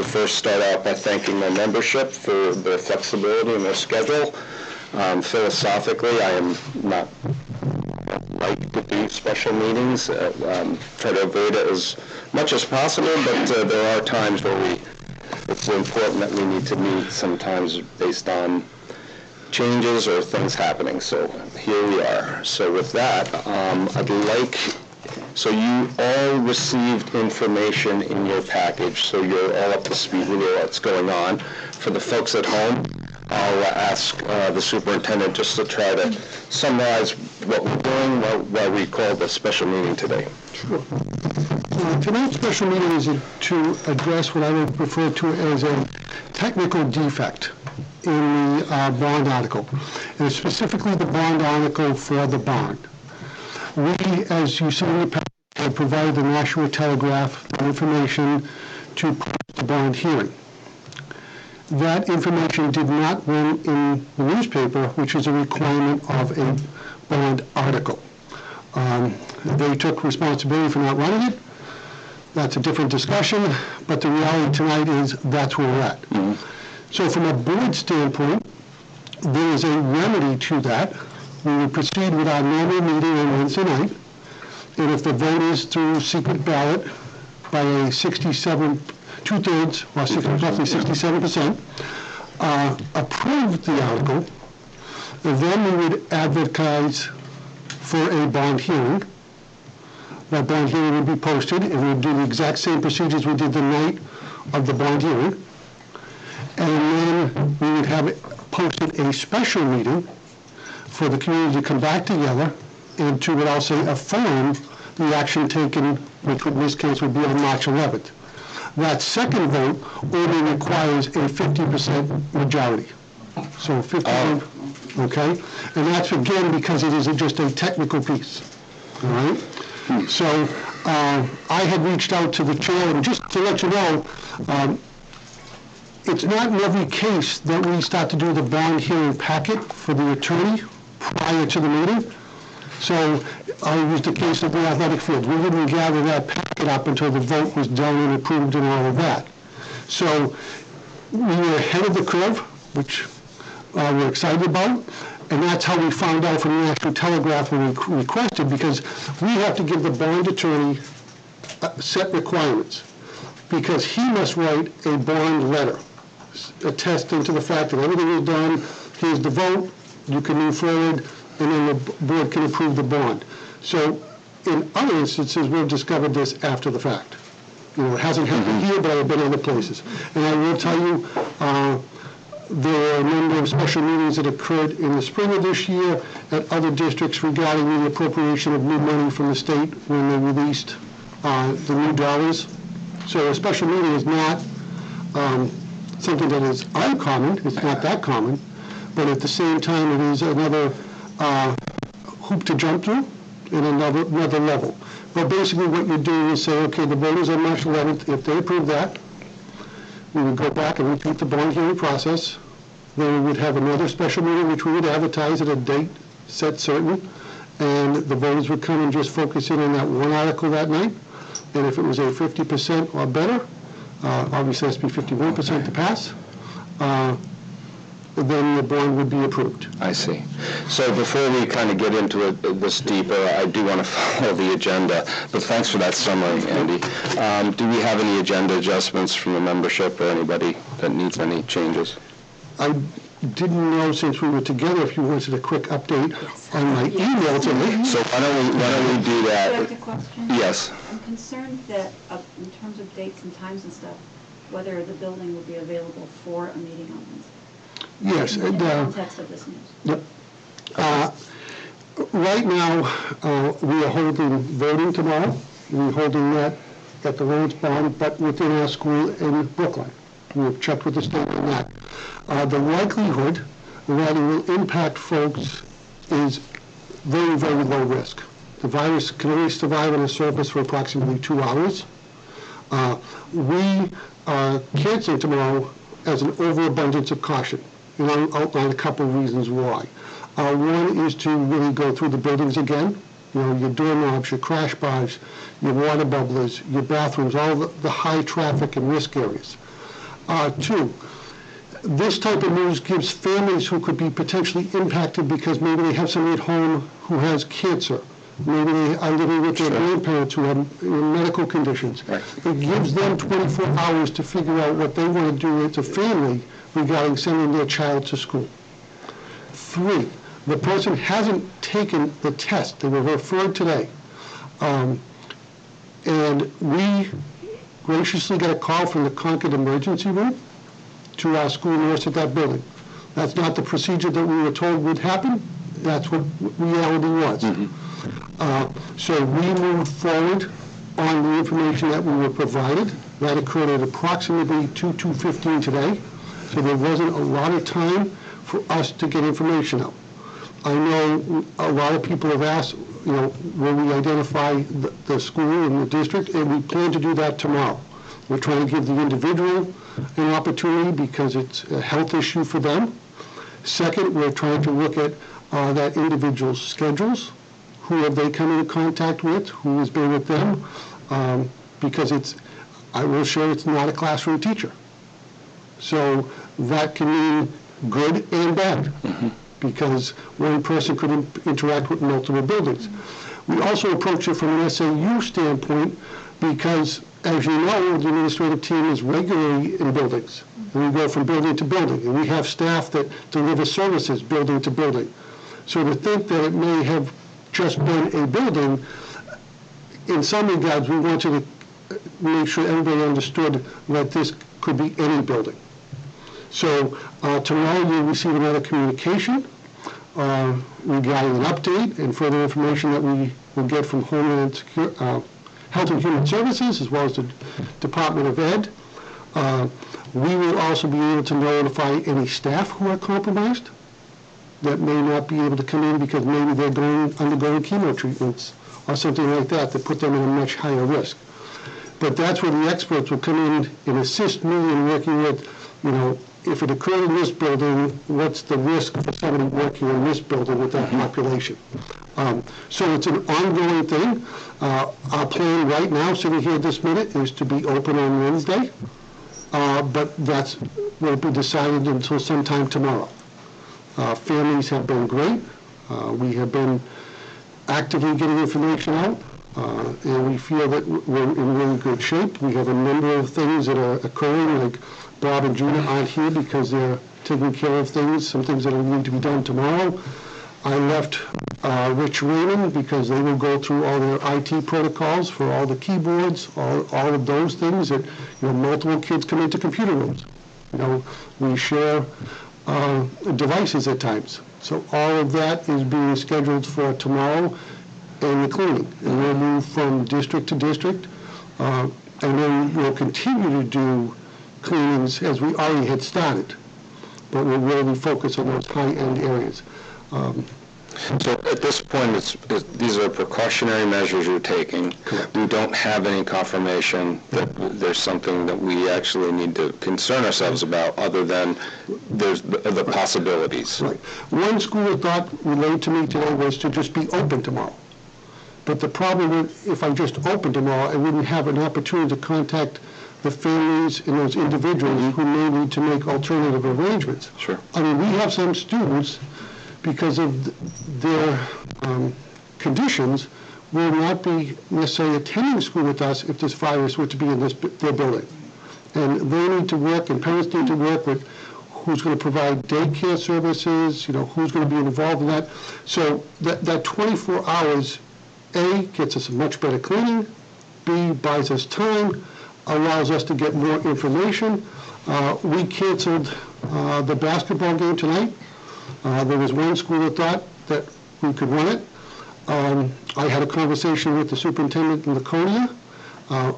to first start out by thanking my membership for their flexibility and their schedule. Philosophically, I am not like to do special meetings. Try to avoid it as much as possible, but there are times where it's important that we need to meet sometimes based on changes or things happening. So here we are. So with that, so you all received information in your package, so you're all up to speed with what's going on. For the folks at home, I'll ask the superintendent just to try to summarize what we're doing while we call the special meeting today. Sure. Tonight's special meeting is to address what I would refer to as a technical defect in the bond article, and specifically the bond article for the bond. We, as you see in the package, have provided the National Telegraph information to post the bond hearing. That information did not run in the newspaper, which is a requirement of a bond article. They took responsibility for not running it. That's a different discussion, but the reality tonight is that's where we're at. Mm-hmm. So from a board standpoint, there is a remedy to that. We would proceed with our normal meeting on Wednesday night, and if the vote is through secret ballot by a 2/3, or roughly 67%, approve the article, then we would advertise for a bond hearing. That bond hearing would be posted, and we would do the exact same procedures we did the night of the bond hearing. And then we would have posted a special meeting for the community to come back together and to what I'll say affirm the action taken, which in this case would be on March 11th. That second vote only requires a 50% majority. So 50%, okay? And that's again because it is just a technical piece, all right? So I had reached out to the chair, and just to let you know, it's not in every case that we start to do the bond hearing packet for the attorney prior to the meeting. So I used the case of the athletic field. We didn't gather that packet up until the vote was done and approved and all of that. So we were ahead of the curve, which we're excited about. And that's how we found out from the National Telegraph when we requested, because we have to give the bond attorney set requirements, because he must write a bond letter attesting to the fact that everything is done, here's the vote, you can move forward, and then the board can approve the bond. So in other instances, we've discovered this after the fact. You know, it hasn't happened here, but I've been other places. And I will tell you, there were a number of special meetings that occurred in the spring of this year at other districts regarding the appropriation of new money from the state when they released the new dollars. So a special meeting is not something that is uncommon. It's not that common. But at the same time, it is another hoop to jump through in another level. But basically what you do is say, okay, the vote is on March 11th. If they approve that, we would go back and repeat the bond hearing process. Then we would have another special meeting, which we would advertise at a date set certain, and the voters would come and just focus in on that one article that night. And if it was a 50% or better, obviously it has to be 51% to pass, then the bond would be approved. I see. So before we kind of get into this deeper, I do want to follow the agenda, but thanks for that summary, Andy. Do we have any agenda adjustments from the membership or anybody that needs any changes? I didn't know, since we were together, if you wanted a quick update on my email to me. So why don't we do that? Can I ask a question? Yes. I'm concerned that in terms of dates and times and stuff, whether the building will be available for a meeting on Wednesday. Yes. In the context of this news. Yep. Right now, we are holding voting tomorrow. We're holding that at the Lawrence Bond, but within our school in Brookline. We've checked with the state on that. The likelihood that it will impact folks is very, very low risk. The virus can only survive on the surface for approximately 2 hours. We are canceling tomorrow as an overabundance of caution. And I'll outline a couple of reasons why. One is to really go through the buildings again. You know, your doorknobs, your crash bars, your water bubblers, your bathrooms, all the high traffic and risk areas. Two, this type of news gives families who could be potentially impacted because maybe they have somebody at home who has cancer. Maybe they are living with their grandparents who have medical conditions. Right. It gives them 24 hours to figure out what they want to do as a family regarding sending their child to school. Three, the person hasn't taken the test. They were referred today. And we graciously got a call from the Concord emergency room to our school nurse at that building. That's not the procedure that we were told would happen. That's what reality was. So we moved forward on the information that we were provided. That occurred at approximately 2:15 today. So there wasn't a lot of time for us to get information out. I know a lot of people have asked, will we identify the school and the district, and we plan to do that tomorrow. We're trying to give the individual an opportunity because it's a health issue for them. Second, we're trying to look at that individual's schedules. Who have they come into contact with? Who has been with them? Because I will share, it's not a classroom teacher. So that can mean good and bad, because one person could interact with multiple buildings. We also approach it from an SAU standpoint because, as you know, the administrative team is regularly in buildings. And we go from building to building, and we have staff that deliver services building to building. So to think that it may have just been a building, in some regards, we wanted to make sure everybody understood that this could be any building. So tomorrow you'll receive another communication regarding an update and further information that we will get from Health and Human Services, as well as the Department of Ed. We will also be able to notify any staff who are compromised that may not be able to come in because maybe they're undergoing chemo treatments or something like that put them at a much higher risk. But that's where the experts will come in and assist me in working with, if it occurred in this building, what's the risk for somebody working in this building with that population? So it's an ongoing thing. Our plan right now, sitting here this minute, is to be open on Wednesday, but that won't be decided until sometime tomorrow. Families have been great. We have been actively getting information out, and we feel that we're in really good shape. We have a number of things that are occurring, like Bob and Gina aren't here because they're taking care of things, some things that need to be done tomorrow. I left Rich Raymond because they will go through all their IT protocols for all the keyboards, all of those things that, multiple kids come into computer rooms. We share devices at times. So all of that is being scheduled for tomorrow and the cleaning. And we'll move from district to district. And then we'll continue to do cleanings as we already had started. But we'll really focus on those high-end areas. So at this point, these are precautionary measures you're taking. Correct. We don't have any confirmation that there's something that we actually need to concern ourselves about other than there's the possibilities. Right. One school of thought relayed to me today was to just be open tomorrow. But the problem is, if I just open tomorrow, I wouldn't have an opportunity to contact the families and those individuals who may need to make alternative arrangements. Sure. I mean, we have some students, because of their conditions, will not be necessarily attending school with us if this virus were to be in their building. And they need to work, and parents need to work with who's going to provide daycare services, who's going to be involved in that. So that 24 hours, A, gets us a much better cleaning, B, buys us time, allows us to get more information. We canceled the basketball game tonight. There was one school that thought that we could run it. I had a conversation with the superintendent in Laconia.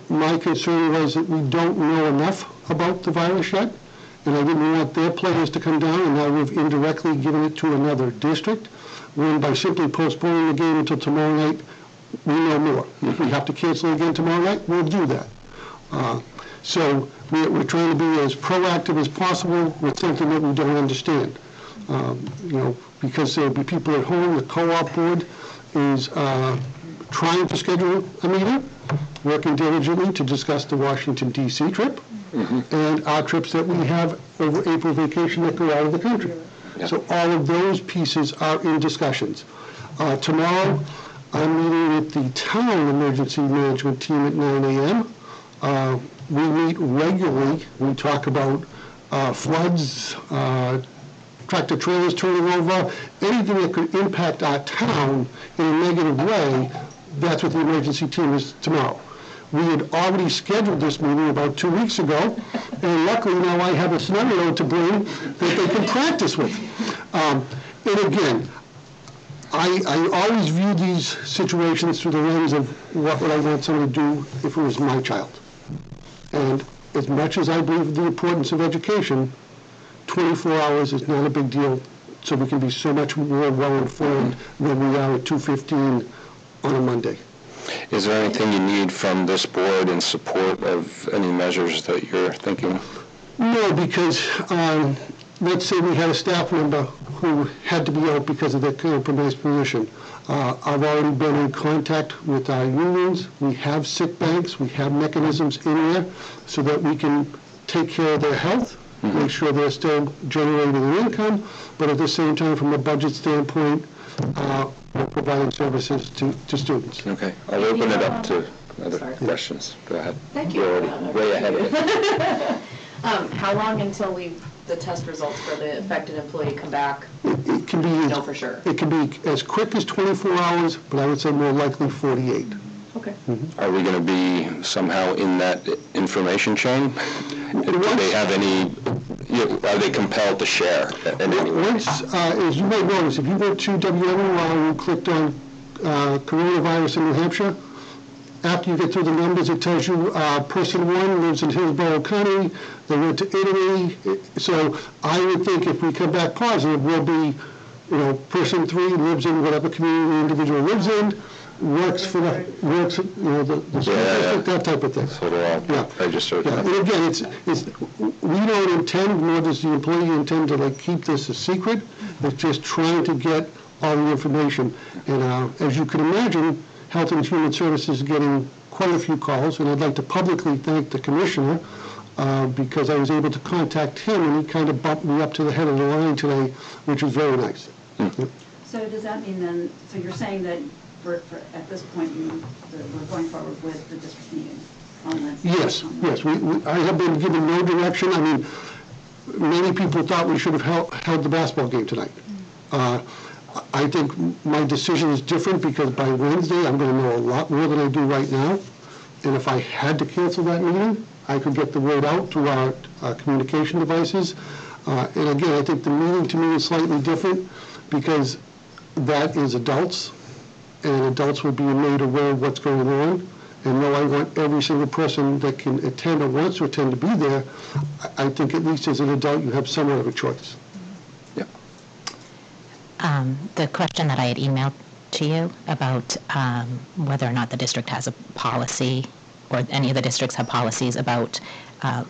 My concern was that we don't know enough about the virus yet, and I didn't want their players to come down, and now we've indirectly given it to another district, when by simply postponing the game until tomorrow night, we know more. If we have to cancel again tomorrow night, we'll do that. So we're trying to be as proactive as possible with something that we don't understand. Because there'll be people at home. The co-op board is trying to schedule a meeting, working diligently to discuss the Washington, D.C. trip. and our trips that we have over April vacation that go out of the country. Yeah. So all of those pieces are in discussions. Tomorrow, I'm meeting with the town emergency management team at 9 a.m. We meet regularly. We talk about floods, tractor trailers turning over, anything that could impact our town in a negative way. That's what the emergency team is tomorrow. We had already scheduled this meeting about 2 weeks ago, and luckily now I have a scenario to bring that they can practice with. And again, I always view these situations through the lens of what would I want someone to do if it was my child. And as much as I believe in the importance of education, 24 hours is not a big deal, so we can be so much more well-informed than we are at 2:15 on a Monday. Is there anything you need from this board in support of any measures that you're thinking? No, because let's say we had a staff member who had to be out because of their compromised position. I've already been in contact with our unions. We have sick banks. We have mechanisms in there so that we can take care of their health, make sure they're still generating an income, but at the same time, from a budget standpoint, we're providing services to students. Okay, I'll open it up to other questions. Go ahead. Thank you. You're already way ahead of it. How long until the test results for the affected employee come back? It can be, No, for sure. it can be as quick as 24 hours, but I would say more likely 48. Okay. Are we going to be somehow in that information chain? Do they have any, are they compelled to share in any way? Once, as you might notice, if you went to WMUR and clicked on coronavirus in New Hampshire, after you get through the numbers, it tells you person one lives in Hillsborough County, they went to Italy. So I would think if we come back positive, we'll be, person three lives in whatever community the individual lives in, works for the school district, that type of thing. So they're all Yeah. registered. Yeah, and again, it's we don't intend, nor does the employee intend to keep this a secret. It's just trying to get all the information. And as you can imagine, Health and Human Services is getting quite a few calls, and I'd like to publicly thank the commissioner because I was able to contact him, and he kind of bumped me up to the head of the line today, which was very nice. So does that mean then, so you're saying that at this point, we're going forward with the district meeting on Wednesday? Yes. I have been given no direction. I mean, many people thought we should have held the basketball game tonight. I think my decision is different because by Wednesday, I'm going to know a lot more than I do right now. And if I had to cancel that meeting, I could get the word out to our communication devices. And again, I think the meeting to me is slightly different because that is adults, and adults would be made aware of what's going on. And though I want every single person that can attend or wants to attend to be there, I think at least as an adult, you have somewhat of a choice. The question that I had emailed to you about whether or not the district has a policy, or any of the districts have policies about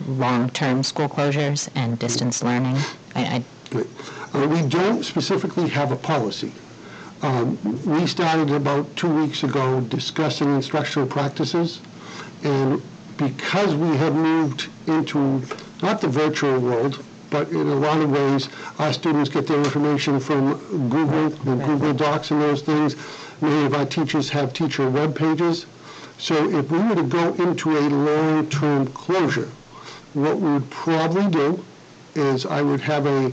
long-term school closures and distance learning. We don't specifically have a policy. We started about 2 weeks ago discussing instructional practices, and because we have moved into not the virtual world, but in a lot of ways, our students get their information from Google and Google Docs and those things. Many of our teachers have teacher web pages. So if we were to go into a long-term closure, what we would probably do is I would have a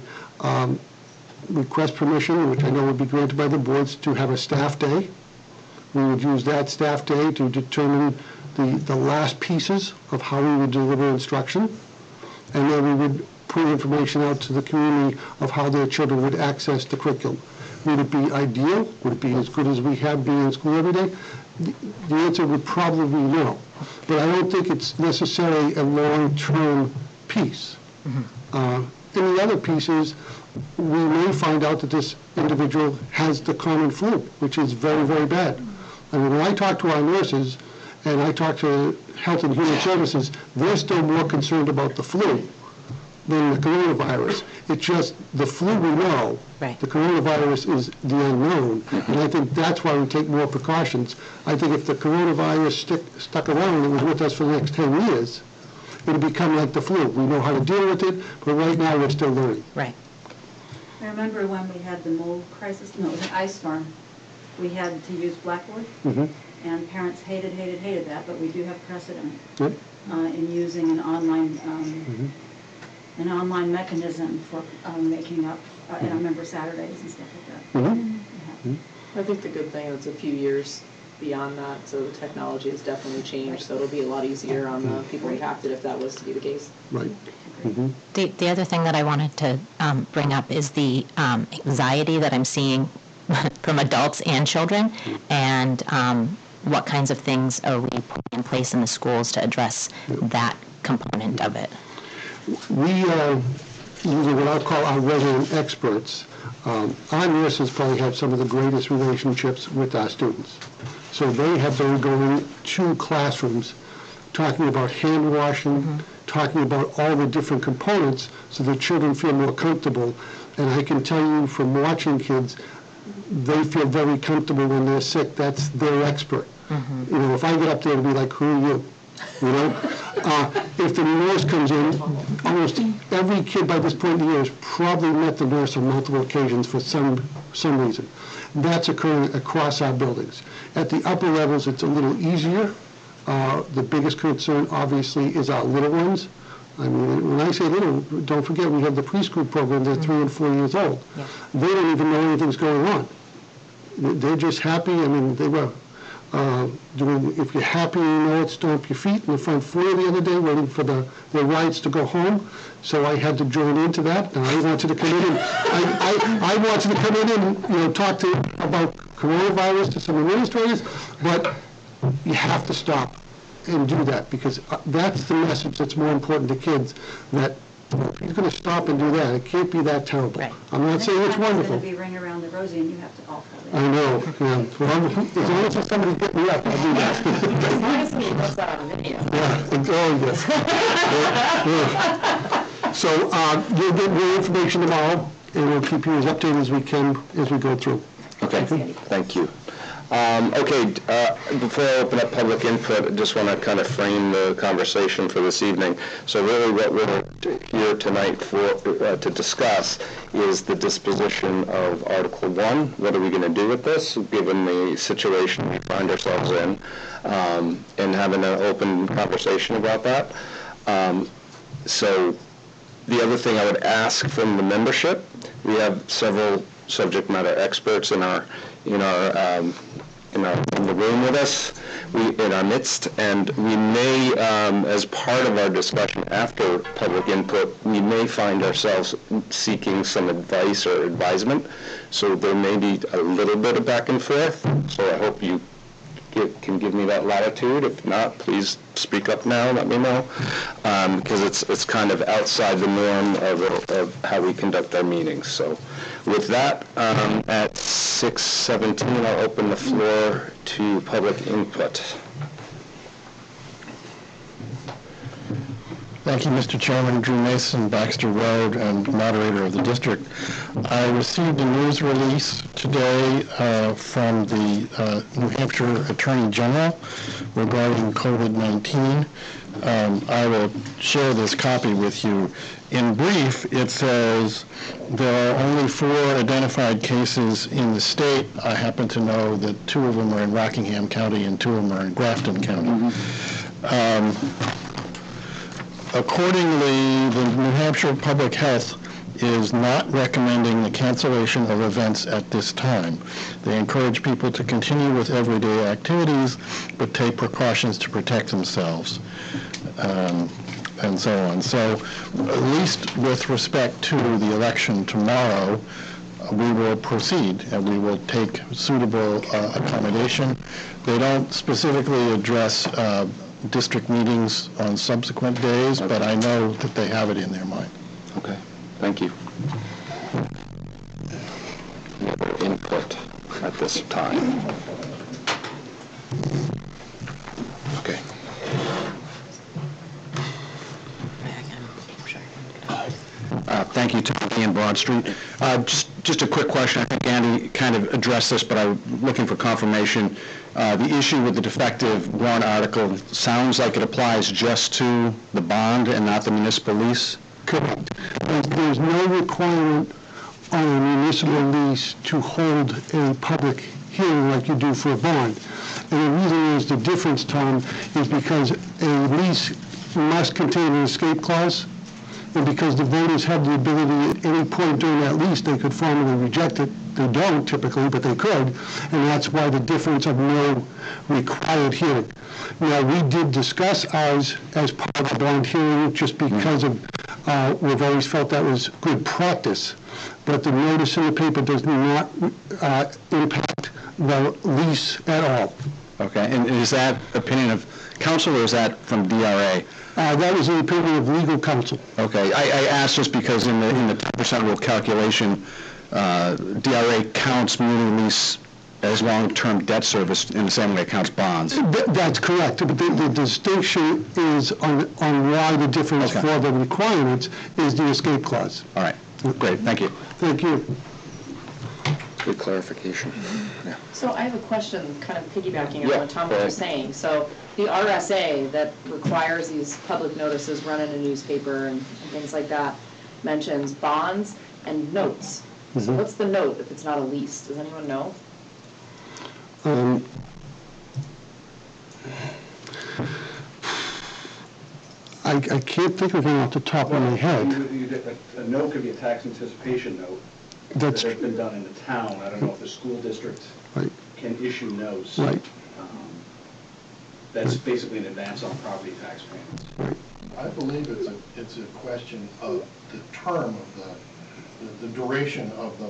request permission, which I know would be granted by the boards, to have a staff day. We would use that staff day to determine the last pieces of how we would deliver instruction. And then we would put information out to the community of how their children would access the curriculum. Would it be ideal? Would it be as good as we have been in school every day? The answer would probably be no. But I don't think it's necessarily a long-term piece. And the other piece is we may find out that this individual has the common flu, which is very, very bad. I mean, when I talk to our nurses and I talk to Health and Human Services, they're still more concerned about the flu than the coronavirus. It's just the flu we know. Right. The coronavirus is the unknown, and I think that's why we take more precautions. I think if the coronavirus stuck around and was with us for the next 10 years, it'll become like the flu. We know how to deal with it, but right now we're still learning. Right. I remember when we had the mold crisis, no, it was an ice storm, we had to use Blackboard, Mhm. and parents hated that, but we do have precedent Yep. in using an online mechanism for making up, and I remember Saturdays and stuff like that. Mhm. Yeah. I think the good thing, it's a few years beyond that, so the technology has definitely changed, so it'll be a lot easier on the people impacted if that was to be the case. Right. Mhm. The other thing that I wanted to bring up is the anxiety that I'm seeing from adults and children, and what kinds of things are we putting in place in the schools to address that component of it? We using what I call our resident experts. Our nurses probably have some of the greatest relationships with our students. So they have been going to classrooms, talking about hand washing, talking about all the different components so the children feel more comfortable. And I can tell you from watching kids, they feel very comfortable when they're sick. That's their expert. You know, if I get up there and be like, who are you? You know? If the nurse comes in, almost every kid by this point in the year has probably met the nurse on multiple occasions for some reason. That's occurring across our buildings. At the upper levels, it's a little easier. The biggest concern, obviously, is our little ones. I mean, when I say little, don't forget, we have the preschool program, they're 3 and 4 years old. Yes. They don't even know anything's going on. They're just happy. I mean, they were doing, if you're happy, you know it, stomp your feet in the front foyer the other day, waiting for their rides to go home. So I had to join into that. And I wanted to come in and, I wanted to come in and, you know, talk about coronavirus to some administrators, but you have to stop and do that, because that's the message that's more important to kids, that if you're going to stop and do that, it can't be that terrible. Right. I'm not saying it's wonderful. It's going to be Ring Around the Rosie, and you have to all follow I it. know, yeah. Well, as long as somebody get me up, I'll do that. Yeah, oh, yes. So, you'll get more information tomorrow, and we'll keep you as updated as we can as we go through. Okay, thank you. Before I open up public input, I just want to kind of frame the conversation for this evening. So really what we're here tonight for to discuss is the disposition of Article 1. What are we going to do with this, given the situation we find ourselves in, and having an open conversation about that. So the other thing I would ask from the membership, we have several subject matter experts in the room with us, in our midst, and we may, as part of our discussion after public input, we may find ourselves seeking some advice or advisement. So there may be a little bit of back and forth. So I hope you can give me that latitude. If not, please speak up now and let me know, because it's kind of outside the norm of how we conduct our meetings. So with that, at 6:17, I'll open the floor to public input. Thank you, Mr. Chairman. Drew Mason, Baxter Road, and moderator of the district. I received a news release today from the New Hampshire Attorney General regarding COVID-19. I will share this copy with you. In brief, it says there are only 4 identified cases in the state. I happen to know that 2 of them are in Rockingham County and 2 of them are in Grafton County. Accordingly, the New Hampshire Public Health is not recommending the cancellation of events at this time. They encourage people to continue with everyday activities, but take precautions to protect themselves, and so on. So, at least with respect to the election tomorrow, we will proceed and we will take suitable accommodation. They don't specifically address district meetings on subsequent days, but I know that they have it in their mind. Okay, thank you. Any other input at this time? Okay. Thank you, Tom in Broad Street. Just a quick question. I think Andy kind of addressed this, but I'm looking for confirmation. The issue with the defective warrant article sounds like it applies just to the bond and not the municipal lease? Correct. There's no requirement on a municipal lease to hold a public hearing like you do for a bond. And the reason is, the difference, Tom, is because a lease must contain an escape clause, and because the voters have the ability at any point during that lease, they could formally reject it. They don't typically, but they could, and that's why the difference of no required hearing. Now, we did discuss ours as part of the bond hearing, just because of, we've always felt that was good practice, but the notice in the paper does not impact the lease at all. Okay, and is that opinion of council, or is that from DRA? That was the opinion of legal counsel. Okay, I asked just because in the 10% rule calculation, DRA counts muni lease as long-term debt service in the same way it counts bonds. That's correct, but the distinction is on why the difference Okay. for the requirements is the escape clause. All right, great, thank you. Thank you. Good clarification. Yeah. So I have a question, kind of piggybacking on Yeah, what Tom go was ahead. just saying. So the RSA that requires these public notices run in a newspaper and things like that mentions bonds and notes. So what's the note if it's not a lease? Does anyone know? I can't think of one off the top of my head. A note could be a tax anticipation note that That's has been done in the town. I don't know if the school district right. can issue notes. Right. That's basically an advance on property tax payments. I believe it's a question of the term of the duration of the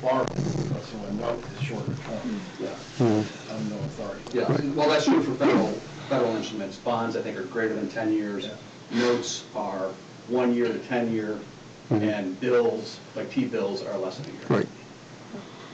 borrowing. So a note is shorter term. Yeah. I'm no authority. Yeah, well, that's true for federal instruments. Bonds, I think, are greater than 10 years. Yeah. Notes are 1 year to 10 year, and bills, like T-bills, are less than a year. Right.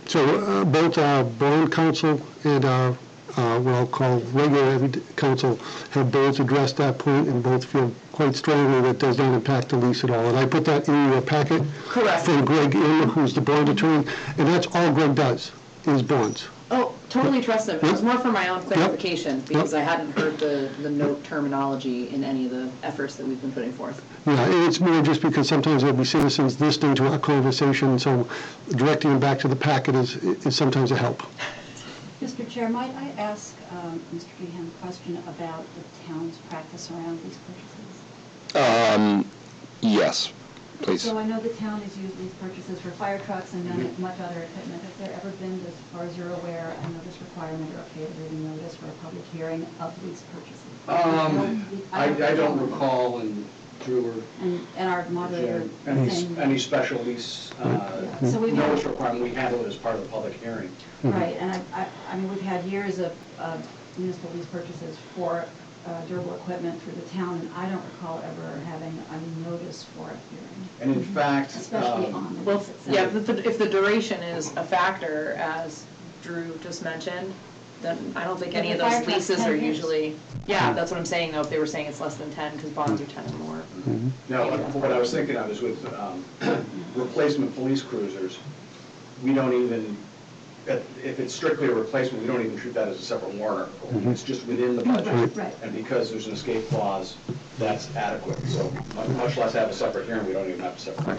So both our bond counsel and our what I'll call regular counsel have both addressed that point, and both feel quite strongly that does not impact the lease at all. And I put that in your packet. Correct. From Greg Emmer, who's the bond attorney, and that's all Greg does, is bonds. Oh, totally trust him. It was more for my own clarification, because Yep. I hadn't heard the note terminology in any of the efforts that we've been putting forth. Yeah, and it's more just because sometimes there'll be citizens listening to our conversation, so directing them back to the packet is sometimes a help. Mr. Chair, might I ask Mr. Gehan a question about the town's practice around these purchases? Yes, please. So I know the town has used these purchases for fire trucks and then much other equipment. Has there ever been, as far as you're aware, a notice requirement or a failure to notice for a public hearing of these purchases? I don't recall, and Drew And our or moderator Jen, saying. any special lease So we've had- notice requirement. We handle it as part of the public hearing. Right, and I mean, we've had years of municipal lease purchases for durable equipment through the town, and I don't recall ever having a notice for a hearing. And in fact, Especially on the Well, lease itself. yeah, if the duration is a factor, as Drew just mentioned, then I don't think But any of the fire those truck's leases 10 are years. usually, yeah, that's what I'm saying, though, if they were saying it's less than 10, because bonds are 10 or more. no, what I was thinking of is with replacement police cruisers, we don't even, if it's strictly a replacement, we don't even treat that as a separate warrant article. It's just within the budget. Right. And because there's an escape clause, that's adequate. So much less have a separate hearing, we don't even have a separate.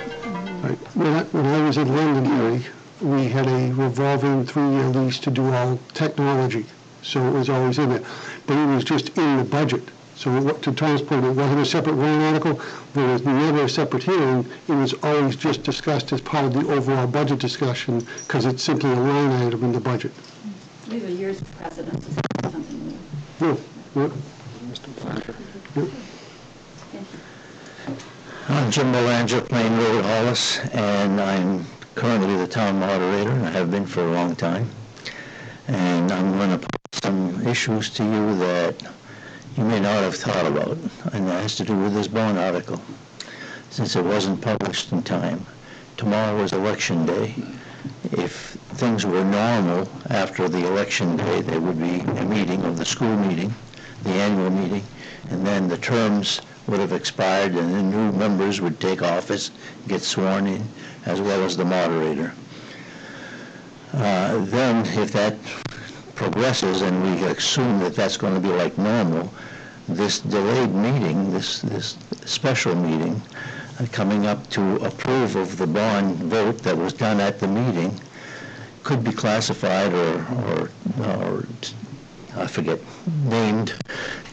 Right. When I was at Londonderry, we had a revolving 3-year lease to do all technology, so it was always in there. But it was just in the budget. So to Tom's point, it wasn't a separate warrant article, there was never a separate hearing, it was always just discussed as part of the overall budget discussion, because it's simply a line item in the budget. These are years of precedent, it's not something new. Yeah, Thank you. I'm Jim Belanger, Plain Road, Hollis, and I'm currently the town moderator, and I have been for a long time. And I'm going to put some issues to you that you may not have thought about, and that has to do with this bond article, since it wasn't published in time. Tomorrow is election day. If things were normal after the election day, there would be a meeting of the school meeting, the annual meeting, and then the terms would have expired, and the new members would take office, get sworn in, as well as the moderator. Then, if that progresses, and we assume that that's going to be like normal, this delayed meeting, this special meeting, coming up to approve of the bond vote that was done at the meeting, could be classified or I forget,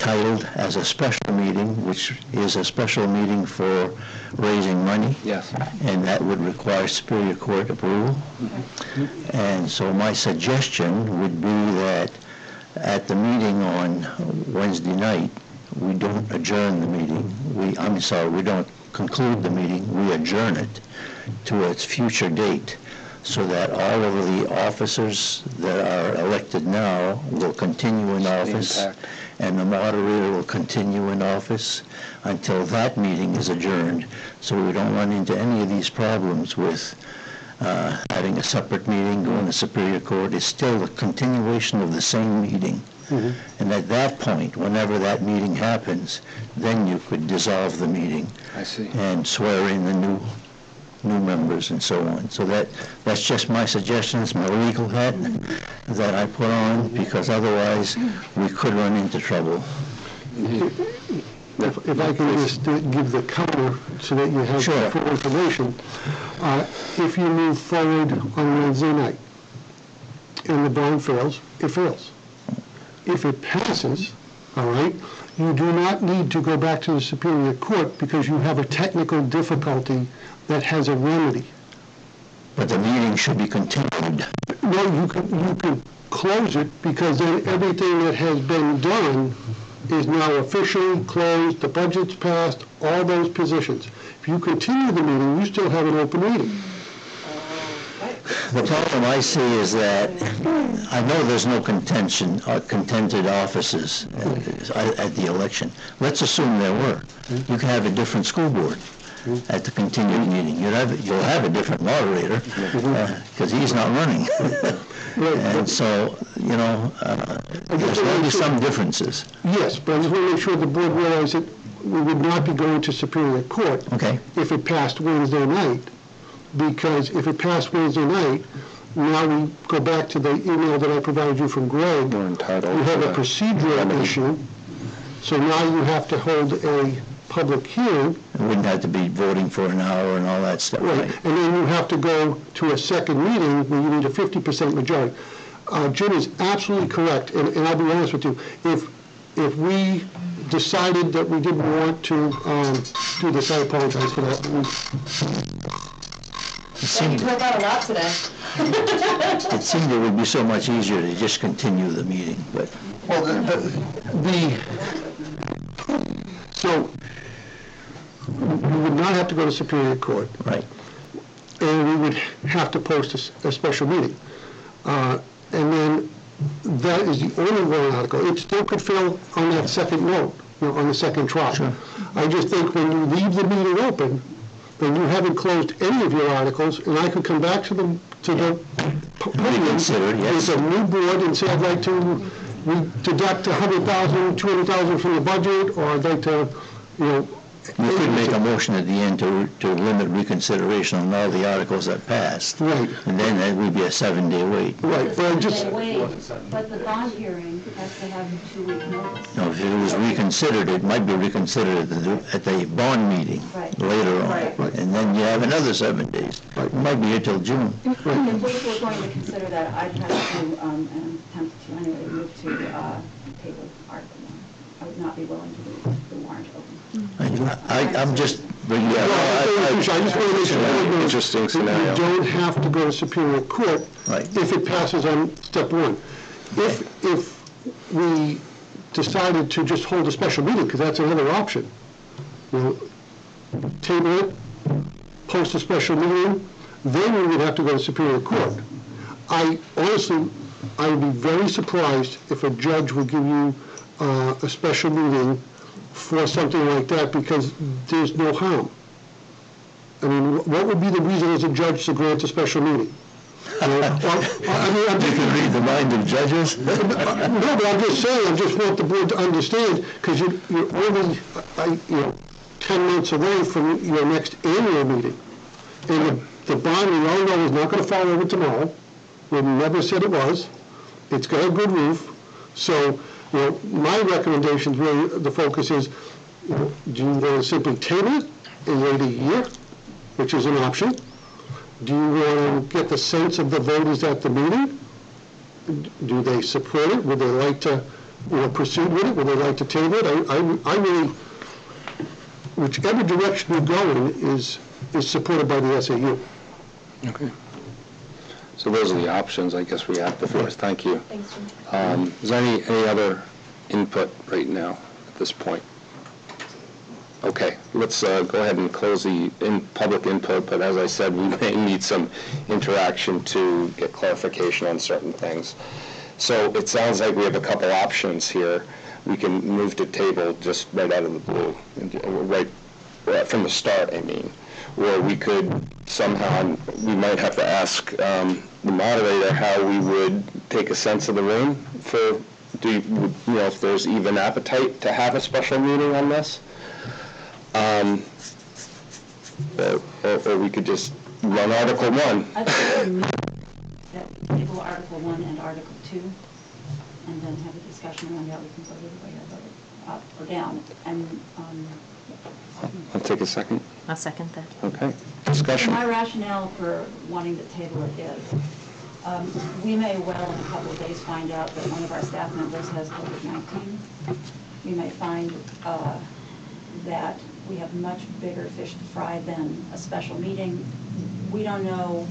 titled as a special meeting, which is a special meeting for raising money. Yes. And that would require Superior Court approval. And so my suggestion would be that at the meeting on Wednesday night, we don't adjourn the meeting. We don't conclude the meeting, we adjourn it to its future date, so that all of the officers that are elected now will continue in office, and the moderator will continue in office until that meeting is adjourned, so we don't run into any of these problems with having a separate meeting, going to Superior Court. It's still a continuation of the same meeting. And at that point, whenever that meeting happens, then you could dissolve the meeting. I see. And swear in the new members and so on. So that's just my suggestion. It's my legal hat that I put on, because otherwise we could run into trouble. If I can just give the counter so that you have Sure. full information. If you move forward on Wednesday night and the bond fails, it fails. If it passes, all right, you do not need to go back to the Superior Court because you have a technical difficulty that has a remedy. But the meeting should be continued. No, you can close it, because then everything that has been done is now officially closed, the budget's passed, all those positions. If you continue the meeting, you still have an open meeting. The problem I see is that I know there's no contention or contended offices at the election. Let's assume there were. You can have a different school board at the continued meeting. You'll have a different moderator because he's not running. And so, there's going to be some differences. Yes, but I just want to make sure the board realizes that we would not be going to Superior Court Okay. if it passed Wednesday night, because if it passed Wednesday night, now we go back to the email that I provided you from Greg. You're entitled You have to a a procedural remedy. issue, so now you have to hold a public hearing. It wouldn't have to be voting for an hour and all that stuff, Right, right? and then you have to go to a second meeting where you need a 50% majority. Jim is absolutely correct, and I'll be honest with you, if we decided that we didn't want to do this, I apologize for that. Yeah, you pulled out a lot today. It seemed it would be so much easier to just continue the meeting, but Well, so we would not have to go to Superior Court, right. and we would have to post a special meeting. And then that is the only warrant article. It still could fail on that second note, on the second try. Sure. I just think when you leave the meeting open, then you haven't closed any of your articles, and I could come back to the podium Reconsider, yes. with a new board and say, I'd like to deduct $100,000, $200,000 from the budget, or I'd like to, You could make a motion at the end to limit reconsideration on all the articles that passed. Right. And then that would be a 7-day wait. Right, but I just, Wait, but the bond hearing has to have a 2-week notice. No, if it was reconsidered, it might be reconsidered at the bond meeting Right. later on. Right. And then you have another 7 days. It might be here till June. If we were going to consider that, I'd have to, and attempt to anyway, move to table Article 1. I would not be willing to leave the warrant open. I'm just bringing I just want to make sure that Interesting scenario. you don't have to go to Superior Court Right. if it passes on step one. If we decided to just hold a special meeting, because that's another option, table it, post a special meeting, then we would have to go to Superior Court. I would be very surprised if a judge would give you a special meeting for something like that, because there's no harm. I mean, what would be the reason as a judge to grant a special meeting? I mean, I'm You just, can read the mind of judges. no, but I'm just saying, I just want the board to understand, because you're only, 10 months away from your next annual meeting. And the bond, we all know, is not going to fall over tomorrow. We never said it was. It's got a good roof. So, my recommendations, really, the focus is, do you want to simply table it and wait a year, which is an option? Do you want to get the sense of the voters at the meeting? Do they support it? Would they like to, proceed with it? Would they like to table it? I really, whichever direction you're going is supported by the SAU. Okay. So those are the options, I guess, we have before us. Thank you. Thanks, Jim. Is there any other input right now at this point? Okay, let's go ahead and close the public input, but as I said, we may need some interaction to get clarification on certain things. So it sounds like we have a couple options here. We can move to table just right out of the blue, right from the start, I mean. Or we could somehow, we might have to ask the moderator how we would take a sense of the room for, if there's even appetite to have a special meeting on this. Or we could just run Article 1. I think that table Article 1 and Article 2, and then have a discussion around how we can vote either way, or vote up or down. And I'll take a second. I'll second that. Okay. Discussion. my rationale for wanting to table it is, we may well in a couple of days find out that one of our staff members has COVID-19. We may find that we have much bigger fish to fry than a special meeting. We don't know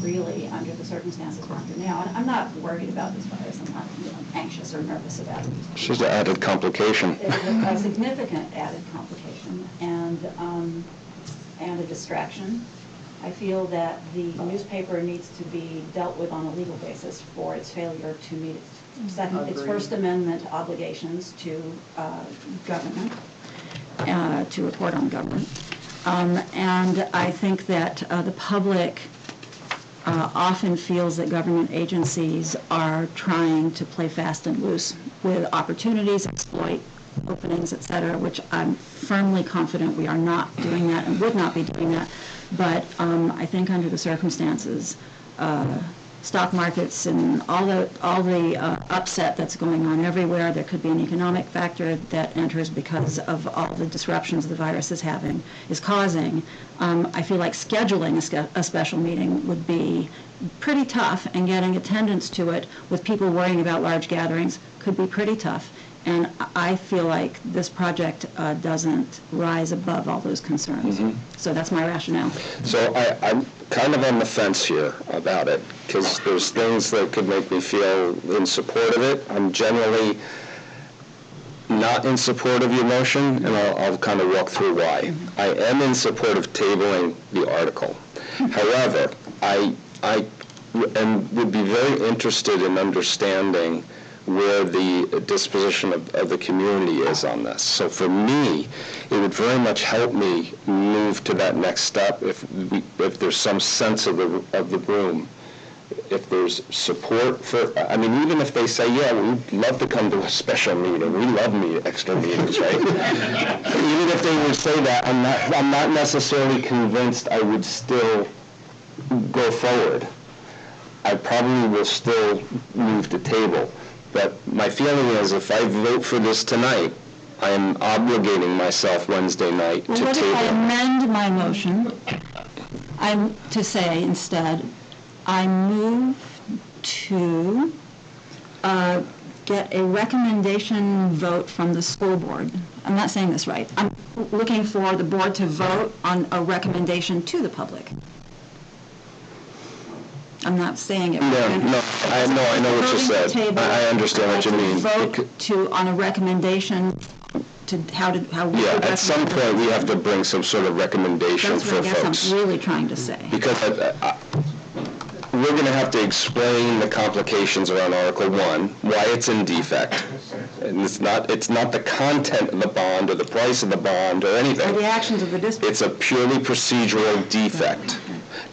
really under the circumstances we're under now. And I'm not worried about this virus. I'm not anxious or nervous about it. It's just an added complication. It's a significant added complication and a distraction. I feel that the newspaper needs to be dealt with on a legal basis for its failure to meet its First Amendment obligations to government, to report on government. And I think that the public often feels that government agencies are trying to play fast and loose with opportunities, exploit openings, et cetera, which I'm firmly confident we are not doing that and would not be doing that. But I think under the circumstances, stock markets and all the upset that's going on everywhere, there could be an economic factor that enters because of all the disruptions the virus is causing. I feel like scheduling a special meeting would be pretty tough, and getting attendance to it with people worrying about large gatherings could be pretty tough. And I feel like this project doesn't rise above all those concerns. Mm-hmm. So that's my rationale. So I'm kind of on the fence here about it, because there's things that could make me feel in support of it. I'm generally not in support of your motion, and I'll kind of walk through why. Mm-hmm. I am in support of tabling the article. However, I would be very interested in understanding where the disposition of the community is on this. So for me, it would very much help me move to that next step if there's some sense of the room, if there's support for, I mean, even if they say, yeah, we'd love to come to a special meeting, we love extra meetings, right? Even if they would say that, I'm not necessarily convinced I would still go forward. I probably will still move to table. But my feeling is if I vote for this tonight, I am obligating myself Wednesday night to table. What if I amend my motion? I'm to say instead, I move to get a recommendation vote from the school board. I'm not saying this right. I'm looking for the board to vote on a recommendation to the public. I'm not saying it. No, I know what you said. I understand what you mean. Vote on a recommendation to how we. Yeah, at some point we have to bring some sort of recommendation for folks. That's what I guess I'm really trying to say. Because we're going to have to explain the complications around Article 1, why it's in defect. And it's not the content of the bond or the price of the bond or anything. Or the actions of the district. It's a purely procedural defect.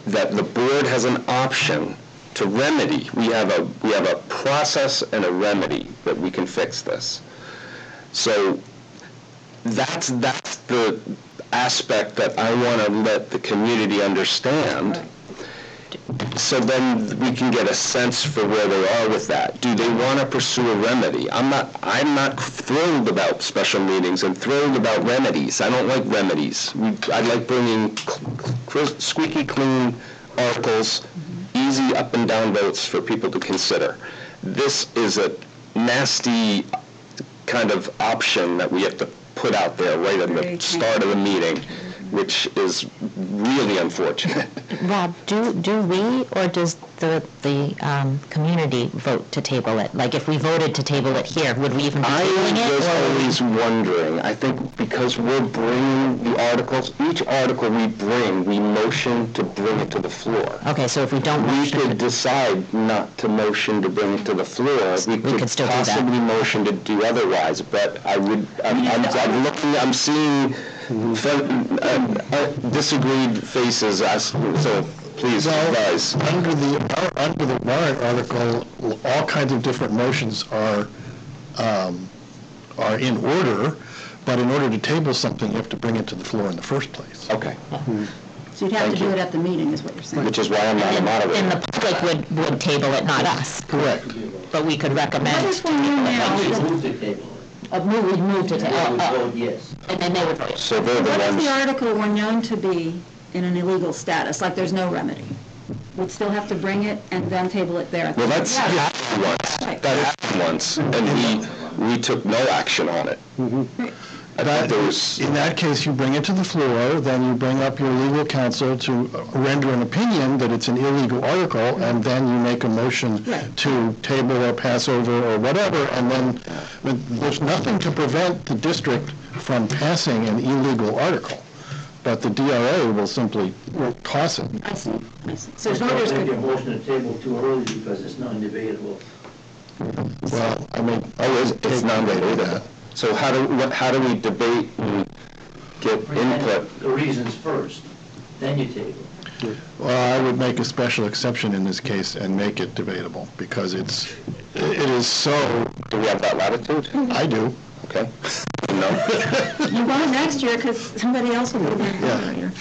that the board has an option to remedy. We have a process and a remedy that we can fix this. So that's the aspect that I want to let the community understand. So then we can get a sense for where they are with that. Do they want to pursue a remedy? I'm not thrilled about special meetings and thrilled about remedies. I don't like remedies. I like bringing squeaky clean articles, easy up and down votes for people to consider. This is a nasty kind of option that we have to put out there right at the start of the meeting, which is really unfortunate. Rob, do we or does the community vote to table it? Like if we voted to table it here, would we even be tabling it? I was or- always wondering, I think because we're bringing the articles, each article we bring, we motion to bring it to the floor. Okay, so if we don't We motion could decide not to motion to bring it to the floor. We could still do that. possibly motion to do otherwise, but I'm seeing disagreed faces, so please, guys. Under the warrant article, all kinds of different motions are in order, but in order to table something, you have to bring it to the floor in the first place. Okay, So you'd have to do it at the meeting, is what you're saying. which is why I'm not a and moderator. the public would table it, not us. Correct. But we could recommend. What if we knew now that- Move to table We'd move to it. table. I would vote yes. And then they would vote. So they're the What if ones. the article were known to be in an illegal status, like there's no remedy? We'd still have to bring it and then table it there. Well, that's happened once. Right. That happened once, and we took no action on it. I thought there was, In that case, you bring it to the floor, then you bring up your legal counsel to render an opinion that it's an illegal article, and then you make a motion Right. to table or pass over or whatever, and then there's nothing to prevent the district from passing an illegal article, but the DRA will simply toss it. I see. So as So long as maybe a motion to table too early because it's non-debatable. Well, I mean, it's non-debatable. So how do we debate and get input? The reasons first, then you table. well, I would make a special exception in this case and make it debatable, because it is so, Do we have that latitude? I do. Okay. No? you won't next year because somebody else will be the moderator.